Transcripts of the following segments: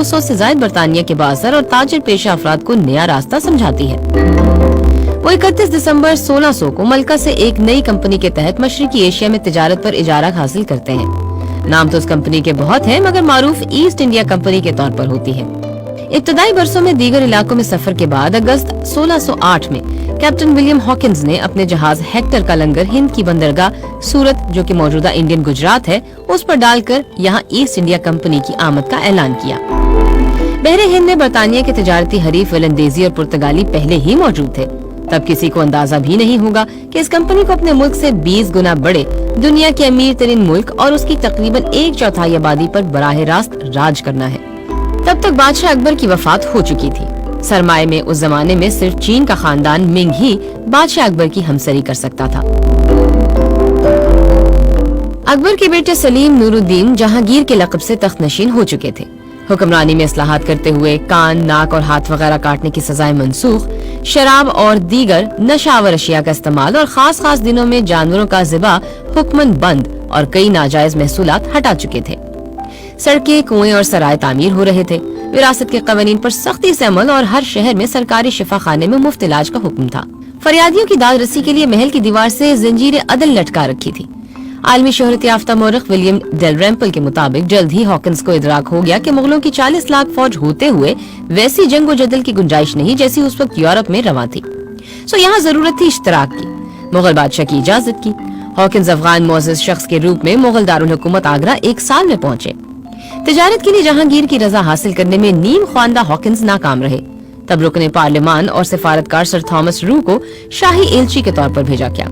200 से ज्यादा برطانیہ کے بااثر اور تاجر پیشہ افراد کو نیا راستہ سمجھاتی ہے۔ وہ 31 دسمبر 1600 کو ملکہ سے ایک نئی کمپنی کے تحت مشرقی ایشیا میں تجارت پر اجارہ حاصل کرتے ہیں۔ نام تو اس کمپنی کے بہت ہیں مگر معروف ایسٹ انڈیا کمپنی کے طور پر ہوتی ہے۔ ابتدائی برسوں میں دیگر علاقوں میں سفر کے بعد اگست 1608 میں کیپٹن ولیم ہاکنز نے اپنے جہاز ہیکٹر کا لنگر ہند کی بندرگاہ سورت جو کہ موجودہ انڈین گجرات ہے اس پر ڈال کر یہاں ایسٹ انڈیا کمپنی کی آمد کا اعلان کیا۔ بحر ہند میں برطانیہ کے تجارتی حریف ولندیزی اور پرتگالی پہلے ہی موجود تھے۔ تب کسی کو اندازہ بھی نہیں ہوگا کہ اس کمپنی کو اپنے ملک سے 20 گنا بڑے دنیا کے امیر ترین ملک اور اس کی تقریباً 1/4 آبادی پر براہ راست راج کرنا ہے۔ تب تک بادشاہ اکبر کی وفات ہو چکی تھی۔ سرمایہ میں اس زمانے میں صرف چین کا خاندان منگ ہی بادشاہ اکبر کی ہمسری کر سکتا تھا۔ اکبر کے بیٹے سلیم نور الدین جہانگیر کے لقب سے تخت نشین ہو چکے تھے۔ حکمرانی میں اصلاحات کرتے ہوئے کان، ناک اور ہاتھ وغیرہ کاٹنے کی سزائیں منسوخ، شراب اور دیگر نشاور اشیاء کا استعمال اور خاص دنوں میں جانوروں کا ذبح حکمن بند اور کئی ناجائز محصولات ہٹا چکے تھے۔ سڑکیں، کنویں اور سرائے تعمیر ہو رہے تھے۔ وراثت کے قوانین پر سختی سے عمل اور ہر شہر میں سرکاری شفا خانے میں مفت علاج کا حکم تھا۔ فریادیوں کی داد رسی کے لیے محل کی دیوار سے زنجیر عدل لٹکا رکھی تھی۔ عالمی شہرت یافتہ مورخ ولیم ڈیل ریمپل کے مطابق جلد ہی ہاکنز کو ادراک ہو گیا کہ مغلوں کی 40 لاکھ فوج ہوتے ہوئے ویسی جنگ و جدل کی گنجائش نہیں جیسی اس وقت یورپ میں رواں تھی۔ یہاں ضرورت تھی اشتراک کی۔ مغل بادشاہ کی اجازت کی۔ ہاکنز افغان معزز شخص کے روپ میں مغل دارالحکومت آگرہ 1 سال میں پہنچے۔ تجارت کے لیے جہانگیر کی رضا حاصل کرنے میں نیم خواندہ ہاکنز ناکام رہے۔ تب رکن پارلیمان اور سفارتکار سر تھامس رو کو شاہی ایلچی کے طور پر بھیجا گیا۔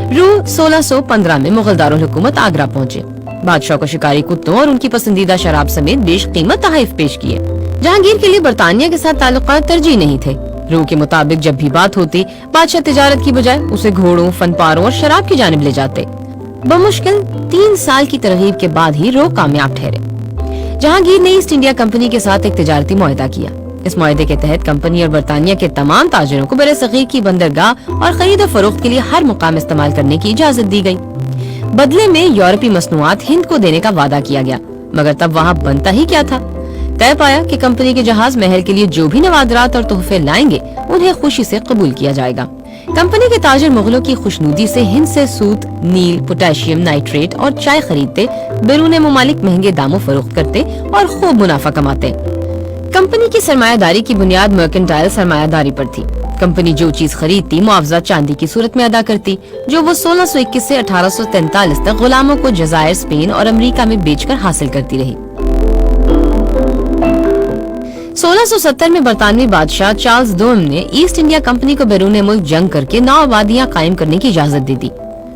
رو 1615 میں مغل دارالحکومت آگرہ پہنچے۔ بادشاہ کو شکاری کتوں اور ان کی پسندیدہ شراب سمیت بیش قیمت تحائف پیش کیے۔ جہانگیر کے لیے برطانیہ کے ساتھ تعلقات ترجیح نہیں تھے۔ رو کے مطابق جب بھی بات ہوتی بادشاہ تجارت کی بجائے اسے گھوڑوں، فن پاروں اور شراب کی جانب لے جاتے۔ بمشکل 3 سال کی ترغیب کے بعد ہی رو کامیاب ٹھہرے۔ جہانگیر نے ایسٹ انڈیا کمپنی کے ساتھ ایک تجارتی معاہدہ کیا۔ اس معاہدے کے تحت کمپنی اور برطانیہ کے تمام تاجروں کو برصغیر کی بندرگاہ اور خرید و فروخت کے لیے ہر مقام استعمال کرنے کی اجازت دی گئی۔ بدلے میں یورپی مصنوعات ہند کو دینے کا وعدہ کیا گیا، مگر تب وہاں بنتا ہی کیا تھا؟ طے پایا کہ کمپنی کے جہاز محل کے لیے جو بھی نوادرات اور تحفے لائیں گے انہیں خوشی سے قبول کیا جائے گا۔ کمپنی کے تاجر مغلوں کی خوشنودی سے ہند سے سوت، نیل، پوٹاشیم نائٹریٹ اور چائے خریدتے، بیرون ممالک مہنگے داموں فروخت کرتے اور خوب منافع کماتے۔ کمپنی کی سرمایہ داری کی بنیاد مرکنٹائل سرمایہ داری پر تھی۔ کمپنی جو چیز خریدتی معاوضہ چاندی کی صورت میں ادا کرتی، جو وہ 1621 سے 1843 تک غلاموں کو جزائر، اسپین اور امریکہ میں بیچ کر حاصل کرتی رہی۔ 1670 میں برطانوی بادشاہ چارلز دوم نے ایسٹ انڈیا کمپنی کو بیرون ملک جنگ کر کے 9 آبادیاں قائم کرنے کی اجازت دی تھی۔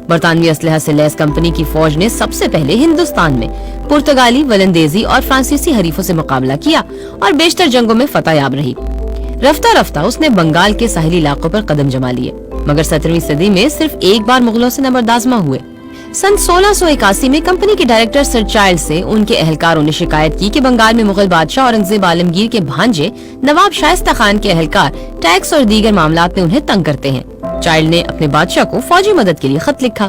برطانوی اسلحہ سے لیس کمپنی کی فوج نے سب سے پہلے ہندوستان میں پرتگالی، ولندیزی اور فرانسیسی حریفوں سے مقابلہ کیا اور بیشتر جنگوں میں فتح یاب رہی۔ رفتہ رفتہ اس نے بنگال کے ساحلی علاقوں پر قدم جما لیے، مگر 17ویں صدی میں صرف ایک بار مغلوں سے نبردآزما ہوئے۔ سن 1681 میں کمپنی کے ڈائریکٹر سر چائلڈ سے ان کے اہلکاروں نے شکایت کی کہ بنگال میں مغل بادشاہ اورنگزیب عالمگیر کے بھانجے نواب شائستہ خان کے اہلکار ٹیکس اور دیگر معاملات میں انہیں تنگ کرتے ہیں۔ چائلڈ نے اپنے بادشاہ کو فوجی مدد کے لیے خط لکھا۔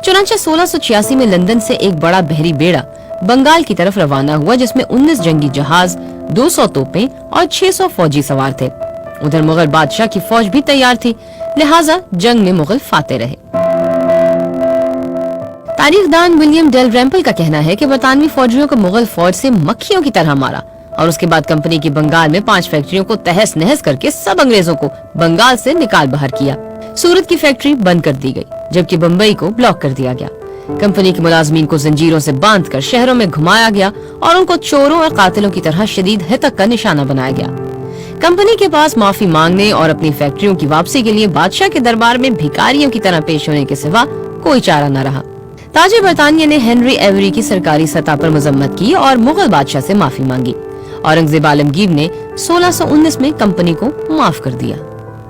چنانچہ 1686 میں لندن سے ایک بڑا بحری بیڑا بنگال کی طرف روانہ ہوا جس میں 19 جنگی جہاز، 200 توپیں اور 600 فوجی سوار تھے۔ ادھر مغل بادشاہ کی فوج بھی تیار تھی، لہٰذا جنگ میں مغل فاتح رہے۔ تاریخ دان ولیم ڈیل ریمپل کا کہنا ہے کہ برطانوی فوجیوں کو مغل فوج سے مکھیوں کی طرح مارا اور اس کے بعد کمپنی کی بنگال میں 5 فیکٹریوں کو تہس نہس کر کے سب انگریزوں کو بنگال سے نکال باہر کیا۔ سورت کی فیکٹری بند کر دی گئی جبکہ بمبئی کو بلاک کر دیا گیا۔ کمپنی کے ملازمین کو زنجیروں سے باندھ کر شہروں میں گھمایا گیا اور ان کو چوروں اور قاتلوں کی طرح شدید ہتک کا نشانہ بنایا گیا۔ کمپنی کے پاس معافی مانگنے اور اپنی فیکٹریوں کی واپسی کے لیے بادشاہ کے دربار میں بھکاریوں کی طرح پیش ہونے کے سوا کوئی چارہ نہ رہا۔ تاج برطانیہ نے ہنری ایوری کی سرکاری سطح پر مذمت کی اور مغل بادشاہ سے معافی مانگی۔ اورنگزیب عالمگیر نے 1619 میں کمپنی کو معاف کر دیا۔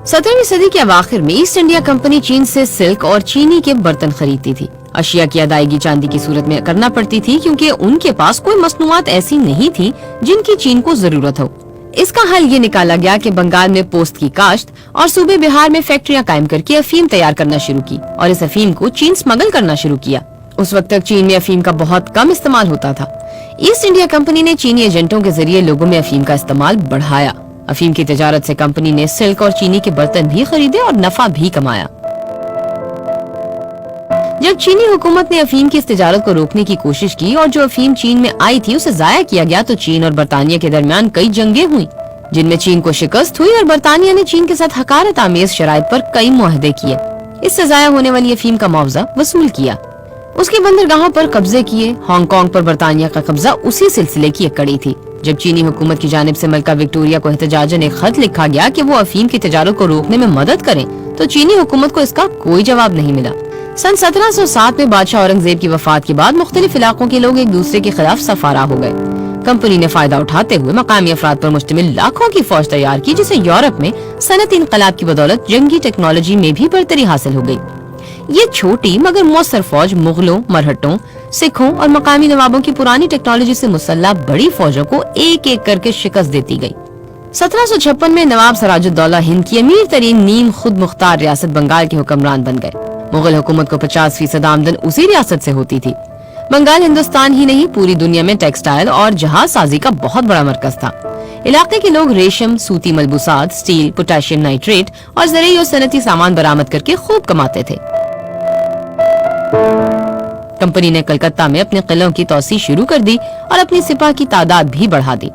17ویں صدی کے اواخر میں ایسٹ انڈیا کمپنی چین سے سلک اور چینی کے برتن خریدتی تھی۔ اشیاء کی ادائیگی چاندی کی صورت میں کرنا پڑتی تھی کیونکہ ان کے پاس کوئی مصنوعات ایسی نہیں تھی جن کی چین کو ضرورت ہو۔ اس کا حل یہ نکالا گیا کہ بنگال میں پوست کی کاشت اور صوبے بہار میں فیکٹریاں قائم کر کے افیم تیار کرنا شروع کی اور اس افیم کو چین سمگل کرنا شروع کیا۔ اس وقت تک چین میں افیم کا بہت کم استعمال ہوتا تھا۔ ईस्ट इंडिया कंपनी ने चीनी एजेंटों के जरिए लोगों में अफीम का इस्तेमाल बढ़ाया। अफीम की तिजारत से कंपनी ने सिल्क और चीनी के बर्तन भी खरीदे और नफा भी कमाया। जब चीनी हुकूमत ने अफीम की इस तिजारत को रोकने की कोशिश की और जो अफीम चीन में आई थी उसे जाया किया गया, तो चीन और बरतानिया के दरमियान कई जंगें हुई, जिनमें चीन को शिकस्त हुई और बरतानिया ने चीन के साथ हकारत आमेज शराइत पर कई मुआहदे किए। इससे जाया होने वाली अफीम का मुआवजा वसूल किया। उसकी बंदरगाहों पर कब्जे किए। हांगकांग पर बरतानिया का कब्जा उसी सिलसिले की एक कड़ी थी। जब चीनी हुकूमत की जानिब से मलका विक्टोरिया को एहतजाजन एक खत लिखा गया कि वो अफीम की तिजारत को रोकने में मदद करें, तो चीनी हुकूमत को इसका कोई जवाब नहीं मिला। सन 1707 में बादशाह औरंगजेब की वफात के बाद मुख्तलिफ इलाकों के लोग एक दूसरे के खिलाफ सफारा हो गए। कंपनी ने फायदा उठाते हुए मकामी अफराद पर मुश्तमिल लाखों की फौज तैयार की, जिसे यूरोप में सनअती इनकलाब की बदौलत जंगी टेक्नोलॉजी में भी बढ़तरी हासिल हो गई। ये छोटी मगर मौसर फौज मुगलों, मरहटों, सिखों और मकामी नवाबों की पुरानी टेक्नोलॉजी से मुसल्लह बड़ी फौजों को एक एक करके शिकस्त देती गई। 1756 में नवाब सिराजुद्दौला हिंद की अमीर तरीन नीम खुद मुख्तार रियासत बंगाल के हुक्मरान बन गए। मुगल हुकूमत को 50% आमदन उसी रियासत से होती थी। बंगाल हिंदुस्तान ही नहीं पूरी दुनिया में टेक्सटाइल और जहाज साजी का बहुत बड़ा मरकज था। इलाके के लोग रेशम, सूती मलबूसात, स्टील, पोटेशियम नाइट्रेट और ज़रूरी और सनती सामान बरामद करके खूब कमाते थे। कंपनी ने कलकत्ता में अपने किलों की तोसी शुरू कर दी और अपनी सिपाह की तादाद भी बढ़ा दी।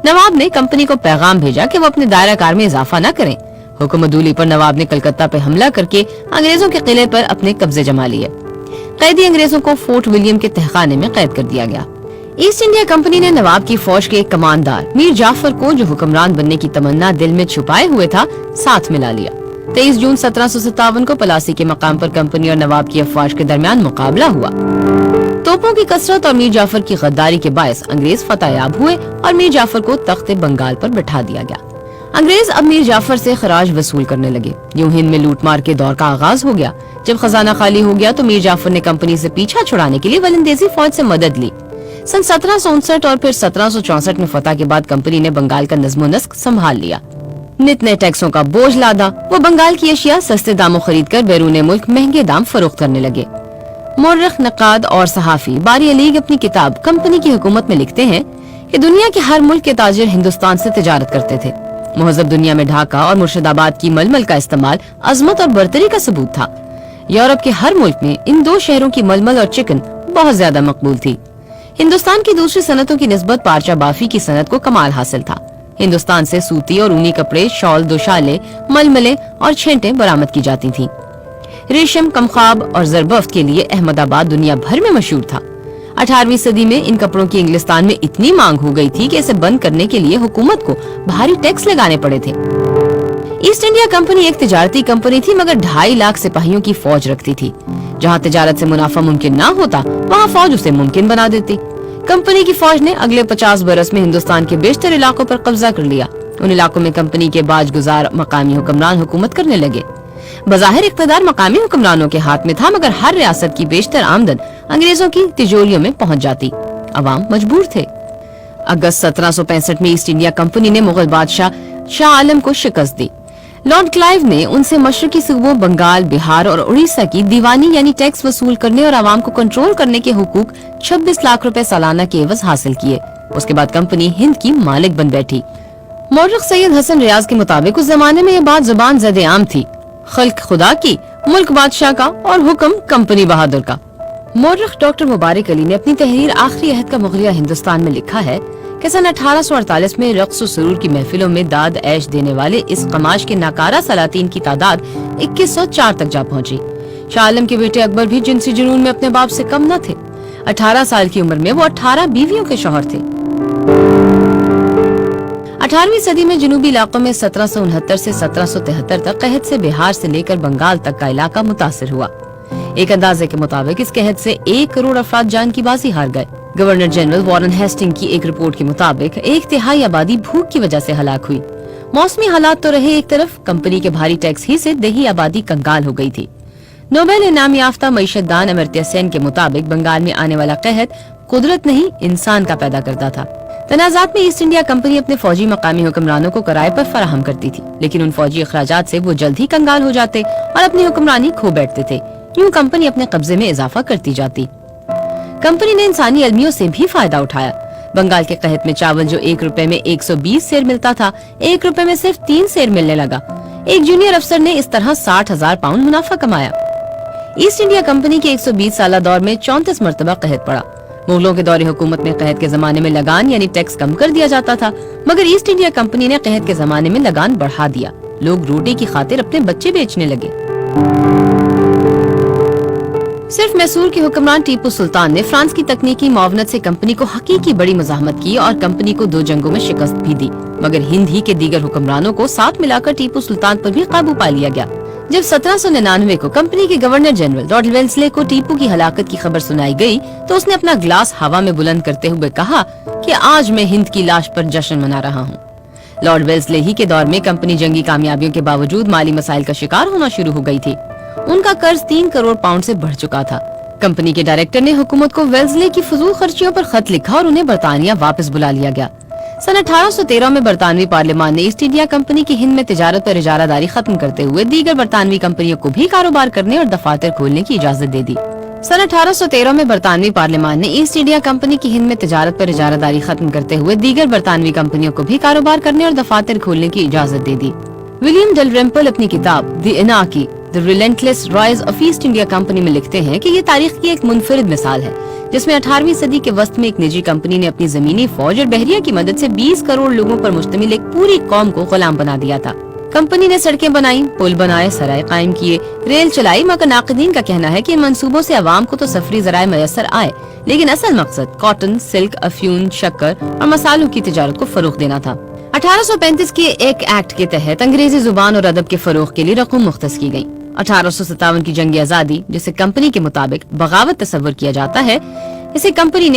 नवाब ने कंपनी को पैगाम भेजा कि वो अपने दायरा कार में इजाफा न करें। हुक्म अदूली पर नवाब ने कलकत्ता पर हमला करके अंग्रेजों के किले पर अपने कब्जे जमा लिए। कैदी अंग्रेजों को फोर्ट विलियम के तहखाने में कैद कर दिया गया। ईस्ट इंडिया कंपनी ने नवाब की फौज के एक कमांडर मीर जाफर को, जो हुक्मरान बनने की तमन्ना दिल में छुपाए हुए था, साथ मिला लिया। 23 जून 1757 को पलासी के मकाम पर कंपनी और नवाब की अफवाज के दरमियान मुकाबला हुआ। तोपों की कसरत और मीर जाफर की गद्दारी के बायस अंग्रेज फतेहयाब हुए और मीर जाफर को तख्त बंगाल पर बैठा दिया गया। अंग्रेज अब मीर जाफर से खराज वसूल करने लगे। यूं हिंद में लूटमार के दौर का आगाज हो गया। जब खजाना खाली हो गया तो मीर जाफर ने कंपनी से पीछा छुड़ाने के लिए वलंदेजी फौज से मदद ली। सन 1759 और फिर 1764 में फतह के बाद कंपनी ने बंगाल का नज्म नस्क संभाल लिया। नित नए टैक्सों का बोझ लादा। वो बंगाल की अशिया सस्ते दामों खरीद कर बैरून मुल्क महंगे दाम फरोख्त करने लगे। मौर्रख, नकाद और सहाफी बारी अलीग अपनी किताब कंपनी की हुकूमत में लिखते हैं कि दुनिया के हर मुल्क के ताजिर हिंदुस्तान से तिजारत करते थे। मुहज़्ज़ब दुनिया में ढाका और मुर्शिदाबाद की मलमल का इस्तेमाल अजमत और बर्तरी का सबूत था। यूरोप के हर मुल्क में इन दो शहरों की मलमल और चिकन बहुत ज्यादा मकबूल थी। हिंदुस्तान की दूसरी सनतों की निस्बत पारचा बाफी की सनत को कमाल हासिल था। हिंदुस्तान से सूती और ऊनी कपड़े, शॉल, दोशाले, मलमले और छेंटे बरामद की जाती थीं। रेशम, कमखाब और जरबफ्त के लिए अहमदाबाद दुनिया भर में मशहूर था। 18वीं सदी में इन कपड़ों की इंग्लिस्तान में इतनी मांग हो गई थी कि इसे बंद करने के लिए हुकूमत को भारी टैक्स लगाने पड़े थे। ईस्ट इंडिया कंपनी एक तिजारती कंपनी थी, मगर 2.5 लाख सिपाहियों की फौज रखती थी। जहां तिजारत से मुनाफा मुमकिन ना होता, वहां फौज उसे मुमकिन बना देती। कंपनी की फौज ने अगले 50 बरस में हिंदुस्तान के बेशतर इलाकों पर कब्जा कर लिया। उन इलाकों में कंपनी के बाजगुजार मकामी हुक्मरान हुकूमत करने लगे। बज़ाहिर इक़्तिदार मकामी हुक्मरानों के हाथ में था, मगर हर रियासत की बेशतर आमदन अंग्रेजों की तिजोरियों में पहुंच जाती। अवाम मजबूर थे। अगस्त 1765 में ईस्ट इंडिया कंपनी ने मुगल बादशाह शाह आलम को शिकस्त दी। लॉर्ड क्लाइव ने उनसे मशरकी सूबों बंगाल, बिहार और उड़ीसा की दीवानी यानी टैक्स वसूल करने और आवाम को कंट्रोल करने के हुकूक 26 लाख रुपए सालाना के एवज हासिल किए। उसके बाद कंपनी हिंद की मालिक बन बैठी। मौर्रख सैयद हसन रियाज के मुताबिक उस जमाने में ये बात जुबान ज़द आम थी, खल्क खुदा की, मुल्क बादशाह का और हुक्म कंपनी बहादुर का। मौर्रख डॉक्टर मुबारक अली ने अपनी तहरीर आखिरी अहद का मुगलिया हिंदुस्तान में लिखा है कि सन 1848 में रक्स और सुरूर की महफिलों में दाद ऐश देने वाले इस कमाश के नाकारा सलातीन की तादाद 2104 तक जा पहुंची। शाह आलम के बेटे अकबर भी जिनसी जुनून में अपने बाप से कम न थे। 18 साल की उम्र में वो 18 बीवियों के शौहर थे। 18वीं सदी में जनूबी इलाकों में 1769 से 1773 तक कहत से बिहार से लेकर बंगाल तक का इलाका मुतासिर हुआ। एक अंदाजे के मुताबिक इस कहत से 1 करोड़ अफराद जान की बाजी हार गए। गवर्नर जनरल वॉरेन हेस्टिंग की एक रिपोर्ट के मुताबिक 1/3 आबादी भूख की वजह से हलाक हुई। मौसमी हालात तो रहे एक तरफ, कंपनी के भारी टैक्स ही से दही आबादी कंगाल हो गई थी। नोबेल इनाम याफ्ता मईशतदान अमर्त्य सेन के मुताबिक बंगाल में आने वाला कहत कुदरत नहीं इंसान का पैदा करता था। तनाजात में ईस्ट इंडिया कंपनी अपने फौजी मकामी हुक्मरानों को किराए पर फराहम करती थी, लेकिन उन फौजी अखराजात से वो जल्द ही कंगाल हो जाते और अपनी हुक्मरानी खो बैठते थे। यूं कंपनी अपने कब्जे में इजाफा करती जाती। कंपनी ने इंसानी अलमियों से भी फायदा उठाया। बंगाल के कहत में चावल जो 1 रुपए में 120 सेर मिलता था, 1 रुपए में सिर्फ 3 सेर मिलने लगा। एक जूनियर अफसर ने इस तरह 60,000 पाउंड मुनाफा कमाया। ईस्ट इंडिया कंपनी के 120 साल दौर में 34 मरतबा कहत पड़ा। मुगलों के दौरे हुकूमत में कहत के जमाने में लगान यानी टैक्स कम कर दिया जाता था, मगर ईस्ट इंडिया कंपनी ने कहत के जमाने में लगान बढ़ा दिया। लोग रोटी की खातिर अपने बच्चे बेचने लगे। सिर्फ मैसूर के हुक्मरान टीपू सुल्तान ने फ्रांस की तकनीकी मुआवनत से कंपनी को हकीकी बड़ी मज़ाहमत की और कंपनी को 2 जंगों में शिकस्त भी दी, मगर हिंद ही के दीगर हुक्मरानों को साथ मिलाकर टीपू सुल्तान पर भी काबू पा लिया गया। जब 1799 को कंपनी के गवर्नर जनरल लॉर्ड वेल्सले को टीपू की हलाकत की खबर सुनाई गई, तो उसने अपना गिलास हवा में बुलंद करते हुए कहा कि आज मैं हिंद की लाश पर जश्न मना रहा हूँ। लॉर्ड वेल्सले ही के दौर में कंपनी जंगी कामयाबियों के बावजूद माली मसाइल का शिकार होना शुरू हो गई थी। उनका कर्ज 3 करोड़ पाउंड से बढ़ चुका था। कंपनी के डायरेक्टर ने हुकूमत को वेल्सले की फजूल खर्चियों पर खत लिखा और उन्हें बरतानिया वापस बुला लिया गया। सन 1813 में बरतानवी पार्लियामान ने ईस्ट इंडिया कंपनी की हिंद में तिजारत पर इजारादारी खत्म करते हुए दीगर बरतानवी कंपनियों को भी कारोबार करने और दफातर खोलने की इजाजत दे दी। सन 1813 में बरतानवी पार्लियामान ने ईस्ट इंडिया कंपनी की हिंद में तिजारत पर इजारादारी खत्म करते हुए दीगर बरतानवी कंपनियों को भी कारोबार करने और दफातर खोलने की इजाजत दे दी। विलियम डलरिम्पल अपनी किताब the anarchy the relentless rise of east India company में लिखते हैं कि ये तारीख की एक मुनफरिद मिसाल है, जिसमें 18वीं सदी के वस्त में एक निजी कंपनी ने अपनी जमीनी फौज और बहरिया की मदद से 20 करोड़ लोगों पर मुश्तमिल एक पूरी कौम को गुलाम बना दिया था। कंपनी ने सड़कें बनाई, पुल बनाए, सराय कायम किए, रेल चलाई, मगर नाक़दीन का कहना है कि इन मंसूबों से अवाम को तो सफरी ज़राए मयसर आए, लेकिन असल मकसद कॉटन, सिल्क, अफ्यून, शक्कर और मसालों की तिजारत को फरोग देना था। 1835 के एक एक्ट के तहत अंग्रेजी जुबान और अदब के फरोग के लिए रकूम मुख्तस की गयी। 1857 की जंग आजादी, जिसे कंपनी के मुताबिक बगावत तस्वर किया जाता है, इसे कंपनी ने